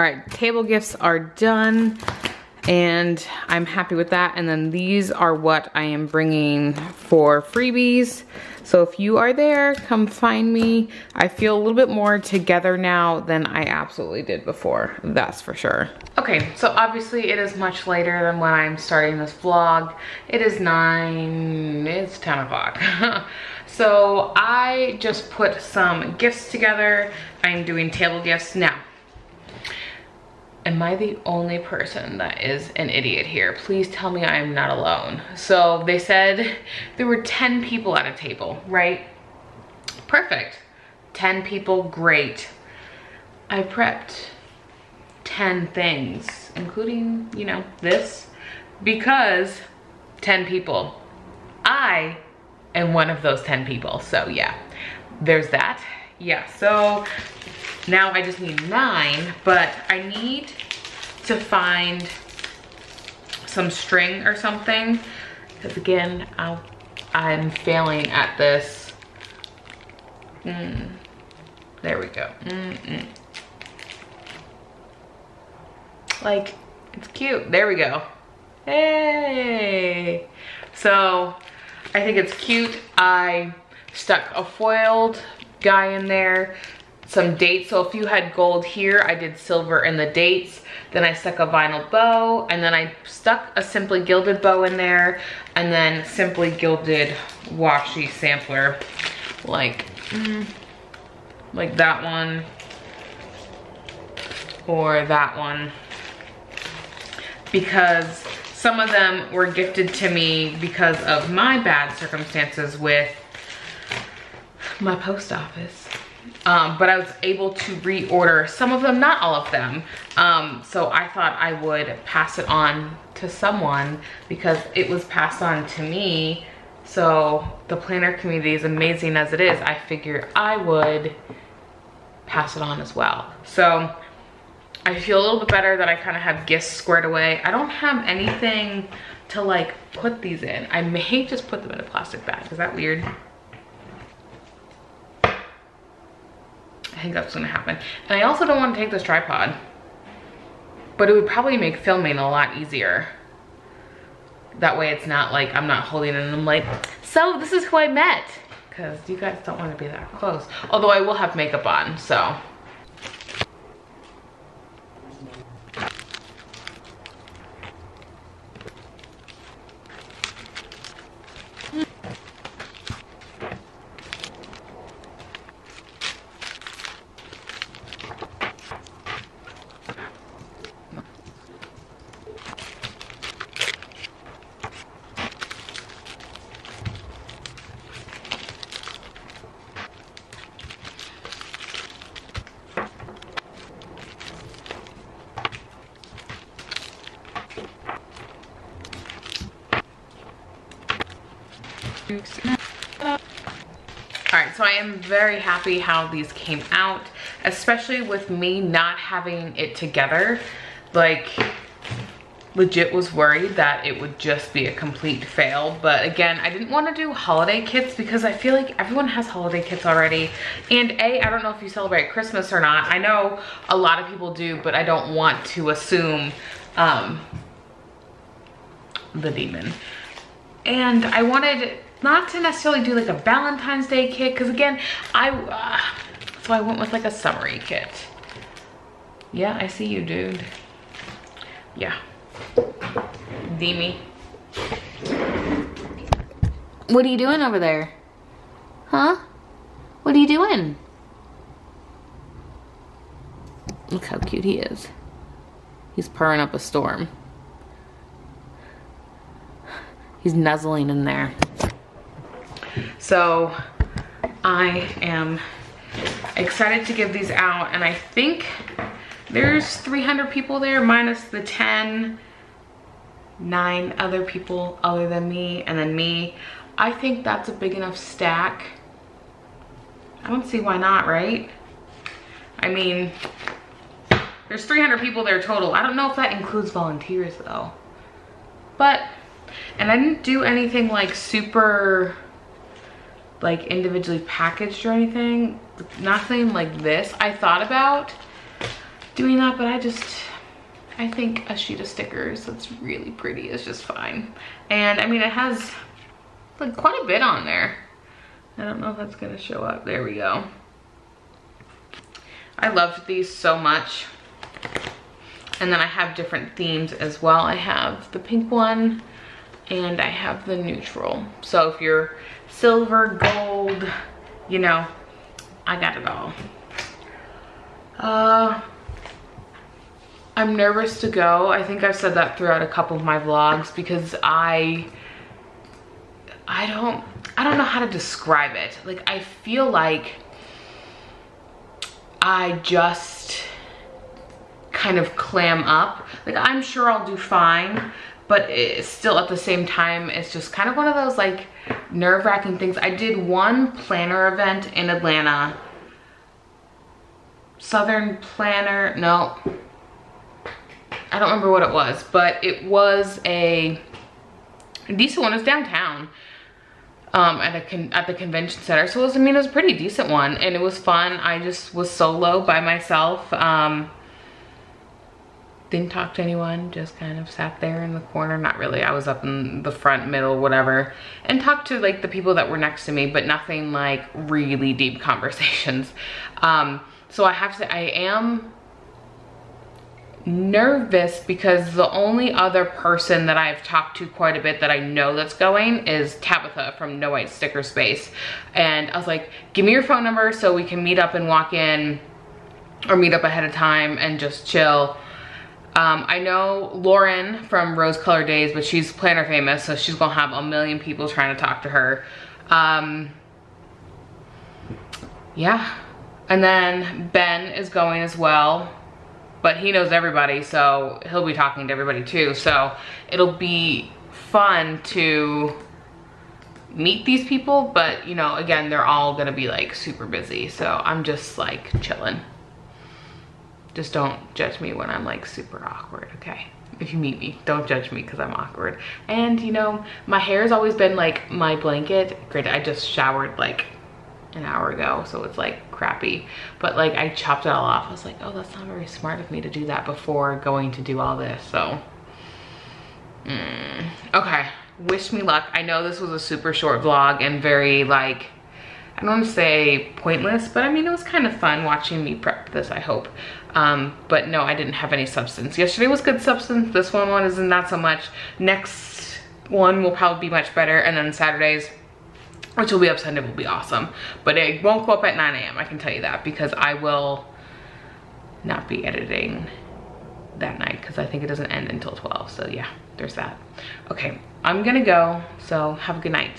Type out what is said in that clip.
All right, table gifts are done and I'm happy with that. And then these are what I am bringing for freebies. So if you are there, come find me. I feel a little bit more together now than I absolutely did before, that's for sure. Okay, so obviously it is much later than when I'm starting this vlog. It is 10 o'clock. So I just put some gifts together. I'm doing table gifts now. Am I the only person that is an idiot here? Please tell me I'm not alone. So they said there were 10 people at a table, right? Perfect. 10 people, great. I prepped 10 things, including, you know, this, because 10 people. I am one of those 10 people. So yeah, there's that. Yeah, so now I just need 9, but I need to find some string or something, because again, I'm failing at this. There we go. Like, it's cute. There we go. Hey! So, I think it's cute. I stuck a foiled guy in there, some dates. So if you had gold here, I did silver in the dates. Then I stuck a vinyl bow, and then I stuck a Simply Gilded bow in there, and then Simply Gilded washi sampler, like that one, or that one, because some of them were gifted to me because of my bad circumstances with my post office. But I was able to reorder some of them, not all of them. So I thought I would pass it on to someone because it was passed on to me. So the planner community is amazing as it is. I figured I would pass it on as well. So I feel a little bit better that I kind of have gifts squared away. I don't have anything to like put these in. I may just put them in a plastic bag. Is that weird? I think that's gonna happen. And I also don't want to take this tripod, but it would probably make filming a lot easier. That way it's not like I'm not holding it and I'm like, so this is who I met. Because you guys don't want to be that close. Although I will have makeup on, so. Alright, so I am very happy how these came out, especially with me not having it together. Like, legit was worried that it would just be a complete fail. But again, I didn't want to do holiday kits because I feel like everyone has holiday kits already. And I don't know if you celebrate Christmas or not. I know a lot of people do, but I don't want to assume the demon. And I wanted not to necessarily do like a Valentine's Day kit, because again, so I went with like a summery kit. Yeah, I see you, dude. Yeah. Demi. What are you doing over there? Huh? What are you doing? Look how cute he is. He's purring up a storm. He's nuzzling in there. So I am excited to give these out, and I think there's 300 people there minus the 9 other people other than me, and then me. I think that's a big enough stack. I don't see why not, right? I mean, there's 300 people there total. I don't know if that includes volunteers though. But, and I didn't do anything like super like individually packaged or anything. Nothing like this I thought about. doing that, but I think a sheet of stickers that's really pretty is just fine. And I mean, it has like quite a bit on there. I don't know if that's gonna show up. There we go. I loved these so much. And then I have different themes as well. I have the pink one and I have the neutral. So if you're silver, gold, you know, I got it all. I'm nervous to go. I think I've said that throughout a couple of my vlogs because I don't know how to describe it. Like, I feel like I just kind of clam up. Like, I'm sure I'll do fine, but it's still at the same time, it's just kind of one of those like nerve-wracking things. I did one planner event in Atlanta. Southern Planner, no. I don't remember what it was, but it was a decent one. It was downtown at the convention center. So it was, I mean, it was a pretty decent one and it was fun. I just was solo by myself. Didn't talk to anyone, just kind of sat there in the corner. Not really, I was up in the front, middle, whatever, and talked to like the people that were next to me, but nothing like really deep conversations. So I have to say I am nervous because the only other person that I've talked to quite a bit that I know that's going is Tabitha from No White Sticker Space. And I was like, give me your phone number so we can meet up and walk in or meet up ahead of time and just chill. I know Lauren from Rose Color Days, but she's planner famous, so she's gonna have a million people trying to talk to her. Yeah. And then Ben is going as well, but he knows everybody, so he'll be talking to everybody too. So it'll be fun to meet these people, but you know, again, they're all gonna be like super busy. So I'm just like chilling. Just don't judge me when I'm like super awkward, okay? If you meet me, don't judge me because I'm awkward. And you know, my hair has always been like my blanket. Granted, I just showered like an hour ago, so it's like crappy, but like I chopped it all off. I was like, oh, that's not very smart of me to do that before going to do all this. So okay, wish me luck. I know this was a super short vlog and very like, I don't want to say pointless, but I mean, it was kind of fun watching me prep this, I hope. But no, I didn't have any substance. Yesterday was good substance. This one isn't, not so much. Next one will probably be much better, and then Saturdays, which will be up Sunday, will be awesome. But it won't go up at 9 AM, I can tell you that, because I will not be editing that night because I think it doesn't end until 12. So yeah, there's that. Okay, I'm gonna go, so have a good night.